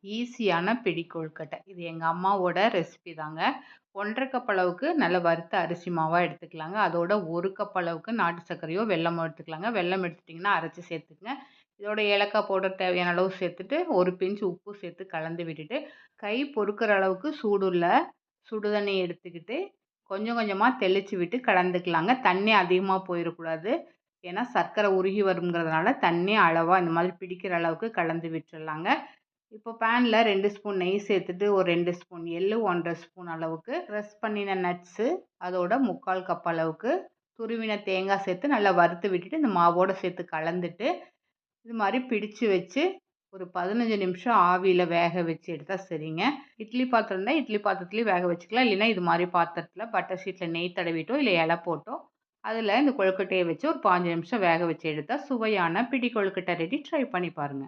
ஈஸியான பிடி கொழுக்கட்டை. இது எங்க அம்மாவோட ரெசிபி தாங்க. 1 1/2 கப் அளவுக்கு நல்ல வறுத்த அரிசி மாவா எடுத்துக்கலாங்க. அதோட 1 கப் அளவுக்கு நாட்டு சர்க்கரையோ, வெல்லமோ எடுத்துக்கலாங்க. வெல்லம் எடுத்துட்டீங்கன்னா அரைச்சு சேர்த்துக்கங்க. இதோட ஏலக்காய் பவுடர் தேவையான அளவு சேர்த்துட்டு, ஒரு பிஞ்ச் உப்பு சேர்த்து கலந்து விட்டுட்டு, கை பொறுக்கிற அளவுக்கு சூடுள்ள சுடு தண்ணி எடுத்துக்கிட்டு, கொஞ்சம் கொஞ்சமா தெளிச்சு விட்டு கலந்துக்கலாங்க. தண்ணி அதிகமா போயிறக்கூடாது. ஏன்னா சர்க்கரை உருகி வருங்கிறதுனால தண்ணி அளவா இந்த மாதிரி பிடிக்கிற அளவுக்கு கலந்து விட்டுறலாங்க. இப்போ பேன்ல 2 ஸ்பூன் நெய் சேர்த்துட்டு, ஒரு 2 ஸ்பூன் எள்ளு, 1 1/2 ஸ்பூன் அளவுக்கு க்ரஷ் பண்ணின நட்ஸு, அதோட 3/4 கப் அளவுக்கு துருவின தேங்காய் சேர்த்து நல்லா வறுத்து விட்டுட்டு, இந்த மாவோட சேர்த்து கலந்துட்டு, இது மாரி பிடிச்சு வச்சு, ஒரு 15 நிமிஷம் ஆவியில வேக வச்சு எடுத்தா சரிங்க. இட்லி பாத்திரம் இருந்தா இட்லி பாத்திரத்திலயும் வேக வச்சுக்கலாம். இல்லைன்னா இது மாரி பாத்திரத்தில பட்டர் ஷீட்ல நெய் தடவிட்டோ, இல்ல இலை போட்டோ, அதில இந்த கொழுக்கட்டைய வச்சு ஒரு 15 நிமிஷம் வேக வச்சு எடுத்தா சுவையான பிடி கொழுக்கட்டை ரெடி. ட்ரை பண்ணி பாருங்க.